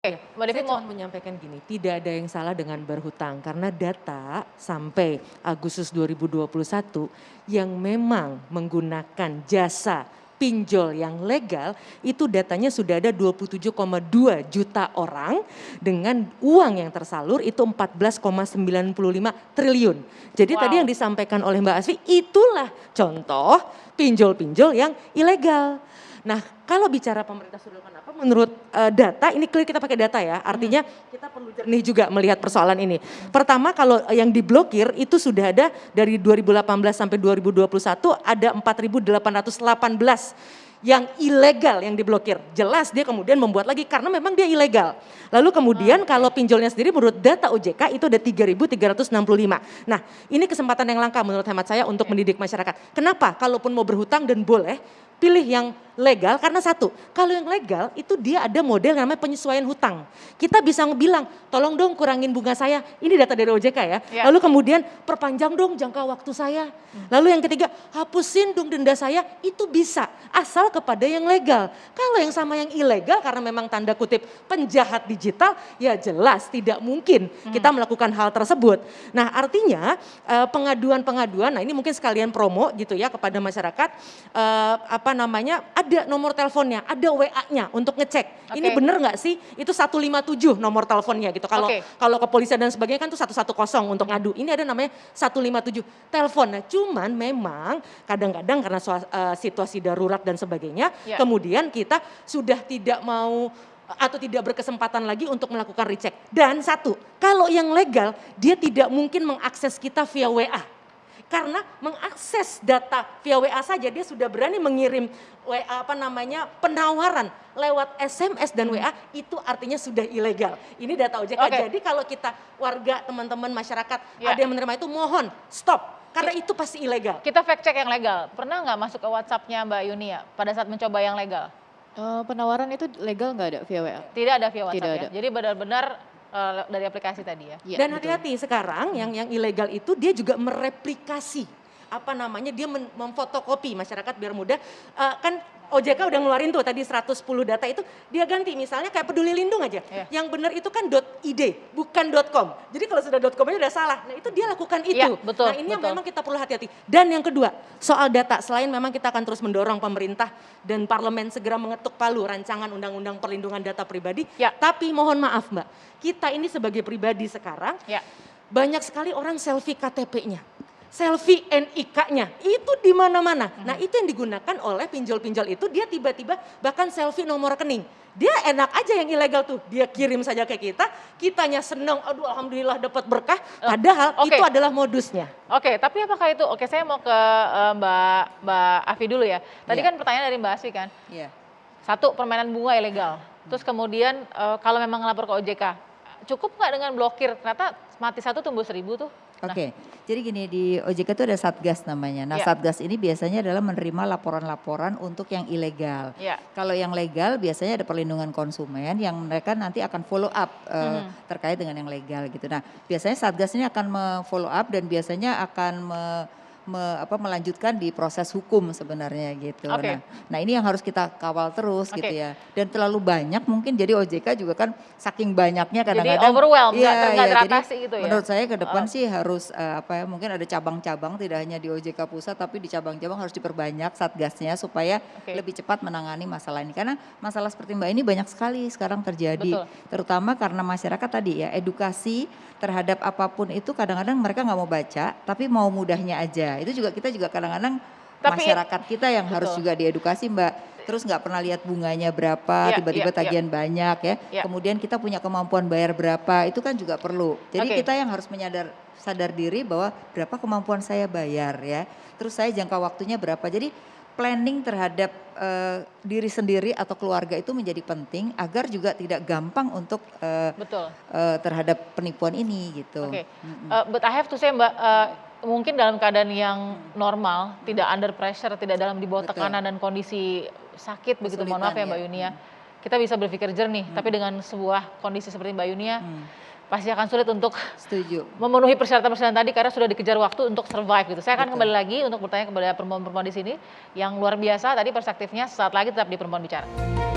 Oke, Mbak Devi Saya mau cuma menyampaikan gini, tidak ada yang salah dengan berhutang karena data sampai Agustus 2021 yang memang menggunakan jasa pinjol yang legal itu datanya sudah ada 27,2 juta orang dengan uang yang tersalur itu 14,95 triliun. Jadi tadi yang wow, disampaikan oleh Mbak Asfi itulah contoh pinjol-pinjol yang ilegal. Nah, kalau bicara pemerintah sudah melakukan apa, menurut data, ini clear kita pakai data ya, artinya kita perlu jernih juga melihat persoalan ini. Pertama kalau yang diblokir itu sudah ada dari 2018 sampai 2021 ada 4.818 yang ilegal yang diblokir. Jelas dia kemudian membuat lagi karena memang dia ilegal. Lalu kemudian kalau pinjolnya sendiri menurut data OJK itu ada 3.365. Nah, ini kesempatan yang langka menurut hemat saya untuk mendidik masyarakat. Kenapa? Kalaupun mau berhutang dan boleh, pilih yang legal karena satu, kalau yang legal itu dia ada model yang namanya penyesuaian hutang. Kita bisa bilang, tolong dong kurangin bunga saya, ini data dari OJK ya. Ya. Lalu kemudian perpanjang dong jangka waktu saya. Lalu yang ketiga, hapusin dong denda saya, itu bisa asal kepada yang legal. Kalau yang sama yang ilegal karena memang tanda kutip penjahat digital, ya jelas tidak mungkin kita melakukan hal tersebut. Nah artinya pengaduan-pengaduan, nah ini mungkin sekalian promo gitu ya kepada masyarakat, ada nomor teleponnya, ada WA-nya untuk ngecek. Ini Oke. bener nggak sih? Itu 157 nomor teleponnya gitu. Kalau Oke. kalau kepolisian dan sebagainya kan itu 110 untuk ngadu. Ini ada namanya 157 telepon. Nah, cuman memang kadang-kadang karena situasi darurat dan sebagainya, Ya. kemudian kita sudah tidak mau atau tidak berkesempatan lagi untuk melakukan recheck. Dan satu, kalau yang legal dia tidak mungkin mengakses kita via WA. Karena mengakses data via WA saja dia sudah berani mengirim penawaran lewat SMS dan WA itu artinya sudah ilegal. Ini data OJK. Oke. Jadi kalau kita warga teman-teman masyarakat Ya. ada yang menerima itu mohon stop karena itu pasti ilegal. Kita fact check yang legal. Pernah nggak masuk ke WhatsApp-nya Mbak Yuni ya pada saat mencoba yang legal? Penawaran itu legal nggak ada via WA? Tidak ada via WhatsApp Tidak ya. ada. Jadi benar-benar dari aplikasi tadi ya. Iya, Dan betul. hati-hati sekarang yang ilegal itu dia juga mereplikasi dia memfotokopi masyarakat biar mudah kan OJK udah ngeluarin tuh tadi 110 data itu dia ganti misalnya kayak Peduli Lindung aja. Iya. Yang benar itu kan .id bukan .com. Jadi kalau sudah .com aja udah salah. Nah, itu dia lakukan itu. Iya, betul, Nah, ini yang betul. memang kita perlu hati-hati. Dan yang kedua, soal data selain memang kita akan terus mendorong pemerintah dan parlemen segera mengetuk palu rancangan undang-undang perlindungan data pribadi. Ya. Tapi mohon maaf, Mbak. Kita ini sebagai pribadi sekarang Ya. banyak sekali orang selfie KTP-nya, selfie NIK-nya, itu di mana-mana. Nah itu yang digunakan oleh pinjol-pinjol itu, dia tiba-tiba bahkan selfie nomor rekening. Dia enak aja yang ilegal tuh, dia kirim saja ke kita, kitanya seneng, aduh alhamdulillah dapat berkah, padahal Oke. itu adalah modusnya. Oke, tapi apakah itu, oke saya mau ke Mbak Afi dulu ya. Tadi Iya. kan pertanyaan dari Mbak Asfi kan, Iya. satu permainan bunga ilegal. Terus kemudian kalau memang ngelapor ke OJK, cukup nggak dengan blokir? Ternyata mati satu tumbuh 1000 tuh. Nah, Oke, jadi gini di OJK itu ada Satgas namanya. Nah Iya. Satgas ini biasanya adalah menerima laporan-laporan untuk yang ilegal. ya. Kalau yang legal biasanya ada perlindungan konsumen yang mereka nanti akan follow up terkait dengan yang legal gitu. Nah biasanya Satgas ini akan follow up dan biasanya akan melanjutkan di proses hukum sebenarnya gitu. Oke. Nah ini yang harus kita kawal terus Oke. gitu ya. Dan terlalu banyak mungkin jadi OJK juga kan saking banyaknya Jadi kadang-kadang. overwhelmed, Iya, nggak iya, teratasi jadi gitu ya? menurut saya ke depan sih harus mungkin ada cabang-cabang tidak hanya di OJK pusat tapi di cabang-cabang harus diperbanyak satgasnya supaya Oke. lebih cepat menangani masalah ini. Karena masalah seperti Mbak ini banyak sekali sekarang terjadi. Betul. Terutama karena masyarakat tadi ya edukasi terhadap apapun itu kadang-kadang mereka nggak mau baca tapi mau mudahnya aja. Itu juga kita juga kadang-kadang Tapi masyarakat kita yang harus betul. juga diedukasi Mbak. Terus nggak pernah lihat bunganya berapa, Iya, tiba-tiba iya, iya. tagihan banyak ya. Iya. Kemudian kita punya kemampuan bayar berapa, itu kan juga perlu. Jadi Oke. kita yang harus sadar diri bahwa berapa kemampuan saya bayar ya. Terus saya jangka waktunya berapa. Jadi planning terhadap diri sendiri atau keluarga itu menjadi penting agar juga tidak gampang untuk Betul. terhadap penipuan ini gitu. Oke, but I have to say Mbak, mungkin dalam keadaan yang normal, tidak under pressure, tidak dalam di bawah Betul. tekanan dan kondisi sakit begitu, mohon maaf ya Kesulitan, Mbak ya. Yuni ya. Kita bisa berpikir jernih, tapi dengan sebuah kondisi seperti Mbak Yuni ya, pasti akan sulit untuk Setuju. memenuhi persyaratan-persyaratan tadi karena sudah dikejar waktu untuk survive gitu. Saya akan Betul. kembali lagi untuk bertanya kepada perempuan-perempuan di sini yang luar biasa tadi perspektifnya, sesaat lagi tetap di Perempuan Bicara.